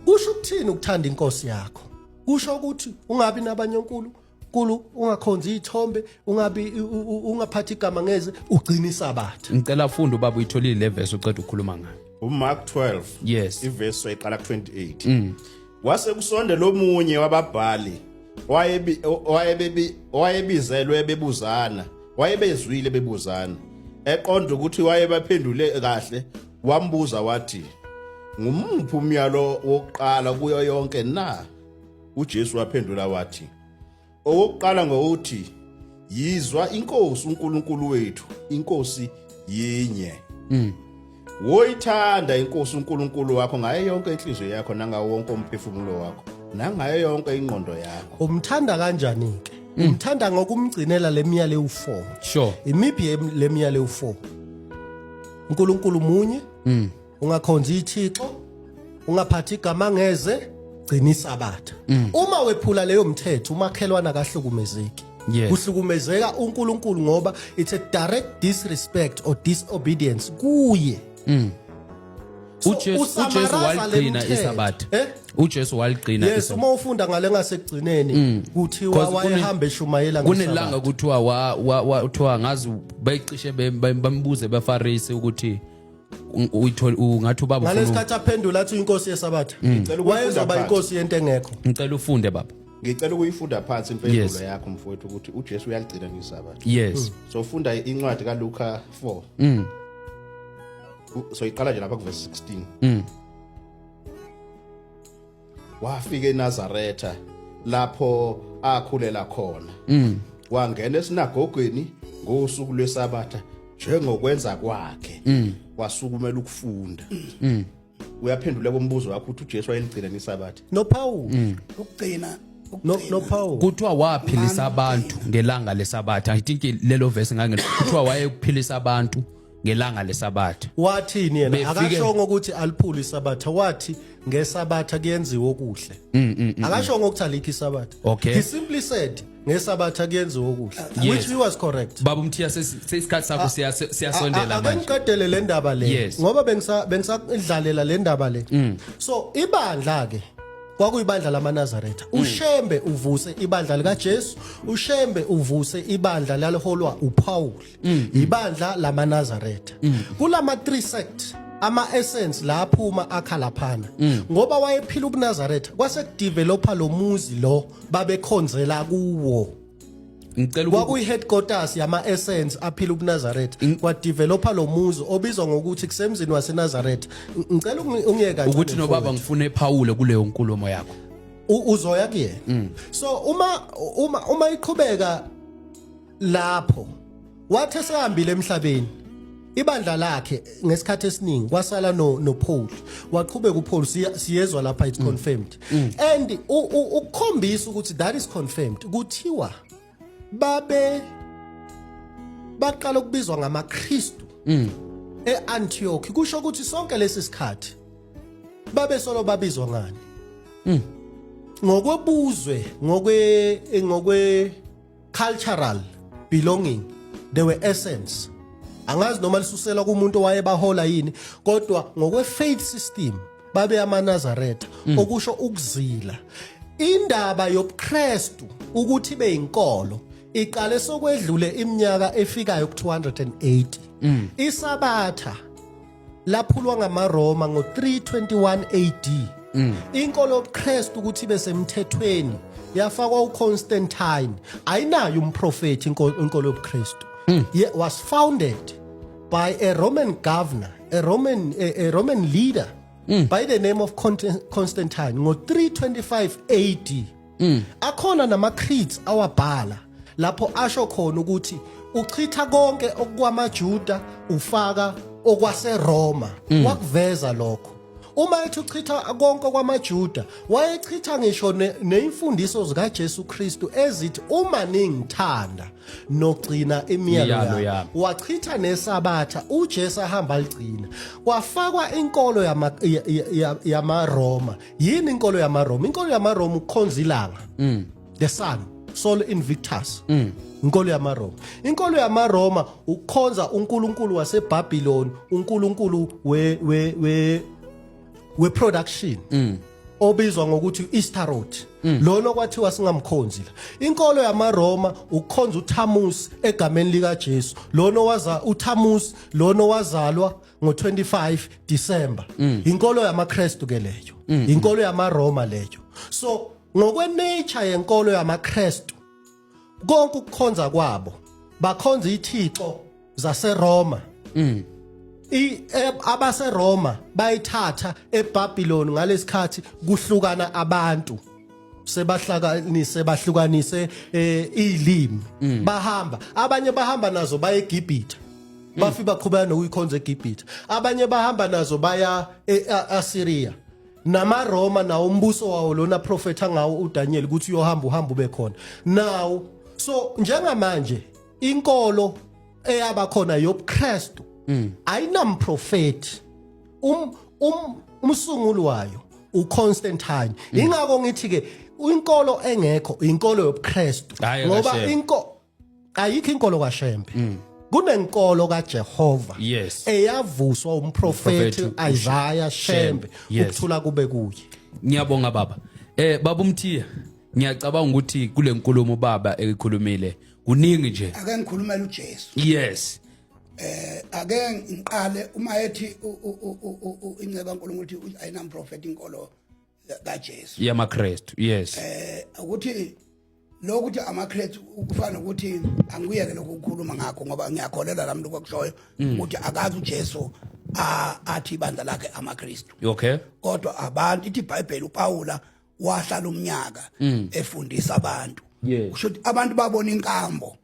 kusho ukuthini ukuthanda inkosi yakho kusho ukuthi ungabi nabanye onkulunkulu ungakhonza izithombe ungaphathi igama ngeze ugcina isabatha ngicela funda ubaba uyitholile le verse uceda ukukhuluma ngayo uMark 12 yes iverse eqala ku28 wase kusonde lomunye wababhali wayebizelwe bebuzana wayebezwile bebuzana eqonda ukuthi wayebaphendule kahle wambuza wathi ngumuphi umyalo wokuqala kuyo yonke na uJesu waphendula wathi owokuqala ngokuthi yizwa inkosi uNkulunkulu wethu inkosi yinye woyithanda inkosi uNkulunkulu wakho ngayo yonke inhliziyo yakho nangawo wonke umphefumulo wakho nangayo yonke ingqondo yakho umthanda kanjani ke umthanda ngokumgcinela lemiyale u4 sure imiphi lemiyale u4 uNkulunkulu munye ungakhonza iThixo ungaphathi igama ngeze gcina isabatha uma wephula leyo mthetho umakhelwana kahlukumezeki kuhlukumezeka uNkulunkulu ngoba it's a direct disrespect or disobedience kuye uJesu waligcina isabatha uJesu waligcina yes uma ufunda ngale ngasekugcineni kuthiwa wayehamba eshumayela ngesabatha kunelanga kuthiwa wathiwa ngazi bayicishe bambuze beFarisi ukuthi ungathi ubaba ufuna ngalesikhathi aphendula athi inkosi yesabatha wayezoba inkosi yento engekho ngicela ufunde baba ngicela ukuyifunda phansi impendulo yakho mfowethu ukuthi uJesu uyaligcina ngesabatha yes so ufunda incwadi kaLuka 4 so iqala nje lapha ku verse 16 wafika eNazaretha lapho akhulela khona wangena esinagogweni ngosuku lweSabatha njengokwenza kwakhe wasukumela ukufunda uyaphendula bombuzo wakho uthi uJesu wayeligcina ngeSabatha no Paul ukugcina no Paul kuthiwa waphilisa abantu ngelanga leSabatha. I think lelo verse ngangena kuthiwa wayekuphilisa abantu ngelanga leSabatha. wathini yena Befike- akashongo ukuthi aliphula iSabatha wathi ngeSabatha kuyenziwa okuhle akashongo ukuthi alikho iSabatha Okay. he simply said ngeSabatha kuyenziwa okuhle Yes. which he was correct. Baba Mthiya sesikhathi sakho siyasondela manje. Akengikadele le ndaba le Yes. ngoba bengisadlalela le ndaba le so ibandla ke kwakuyibandla lamaNazaretha uShembe uvuse ibandla likaJesu uShembe uvuse ibandla laliholwa uPaul ibandla lamaNazaretha kulama 3 sect ama essence la aphuma akhalaphana ngoba wayephila ubuNazaretha kwase kudevelopa lo muzi lo babekhonzela kuwo Ngicela kwakuyi headquarters yama essence aphila ubuNazaretha kwadevelopa lo muzi obizwa ngokuthi kusemzini waseNazaretha ngicela ungiyeka ukuthi nobaba ngifune ePaul kuleyo nkulumo yakho. uzoya kuyena so uma iqhubeka lapho wathi sehambile emhlabeni ibandla lakhe ngesikhathi esiningi kwasala no Paul waqhubeka uPaul siyezwa lapha it's confirmed and ukukhombisa ukuthi that is confirmed kuthiwa baqala ukubizwa ngamaKristu eAntioch kusho ukuthi sonke lesi sikhathi babe solo babizwa ngani ngokwebuzwe ngokwe cultural belonging they were essence angazi noma lisusela kumuntu wayebahola yini kodwa ngokwe faith system babe amaNazaretha okusho ukuzila indaba yobuKristu ukuthi beyinkolo iqale sokwedlule iminyaka efikayo ku 280 iSabatha laphulwa ngamaRoma ngo 321 AD inkolo yobuKristu ukuthi besemthethweni yafakwa uConstantine ayinayo umprofeti inkolo yobuKristu was founded by a Roman governor a Roman leader by the name of Constantine ngo 325 AD akhona nama creeds awabhala lapho asho khona ukuthi uchitha konke okwamaJuda ufaka okwaseRoma wakuveza lokho uma ethi uchitha konke kwamaJuda wayechitha ngisho neimfundiso zikaJesu Kristu ezithi uma ningithanda nogcina imiyalo yami wachitha neSabatha uJesu ahamba aligcina kwafakwa inkolo yamaRoma yini inkolo yamaRoma ukukhonza ilanga the sun Sol Invictus inkolo yamaRoma ukukhonza uNkulunkulu waseBabylon uNkulunkulu we production obizwa ngokuthi Astaroth lona kwathiwa singamkhonzila inkolo yamaRoma ukukhonza uThamus egameni lika Jesu lona waza uThamus lona wazalwa ngo25 December inkolo yamaKristu ke leyo inkolo yamaRoma leyo so ngokwe nature yenkolo yamaKristu konke ukukhonza kwabo bakhonza ithixo zaseRoma abaseRoma bayithatha eBabylon ngalesikhathi kuhlukana abantu bahlukanise izilimi bahamba abanye bahamba nazo baya eGibhithe bafika baqhubana nokuyikhonza eGibhithe abanye bahamba nazo baya eAsyria namaRoma nawo umbuso wawo lona prophetha ngawo uDaniel ukuthi uyohamba ube khona now so njengamanje inkolo eyaba khona yobuKristu ayinamprofeti umsunguli wayo uConstantine ingakho ngithi ke inkolo engekho inkolo yobuKristu ngoba ayikho inkolo kaShembe kunenkolo kaJehova eyavuswa umprofeti Isaiah Shembe ukuthula kube kuye ngiyabonga baba baba Mthiya ngiyacabanga ukuthi kule nkulumo baba ekhulumile kuningi nje ake ngikhulumela uJesu yes ake ngiqale uma ethi inceba kaNkulunkulu ukuthi ayinamprofeti inkolo kaJesu yamaKristu yes ukuthi lokuthi amaKristu kufana ukuthi angiyeke lokho ukukhuluma ngakho ngoba ngiyakholela lami lokho kushoyo ukuthi akazi uJesu athi ibandla lakhe amaKristu. Okay. Kodwa abantu ithi iBhayibheli uPawula wahlala umnyaka efundisa abantu. Yeah. Kusho ukuthi abantu babona inkambo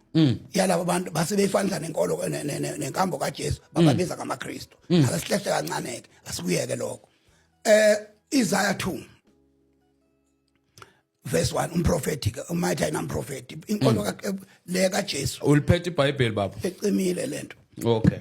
yalabo bantu basebeyifanisa nenkolo nenkambo kaJesu bababiza ngamaKristu. Akasihlehle kancane ke asikuyeke lokho. Isaiah 2 verse 1 umprofeti uMathaya namprofeti inkolo le kaJesu Uliphethe iBhayibheli baba. ecimile lento. Okay.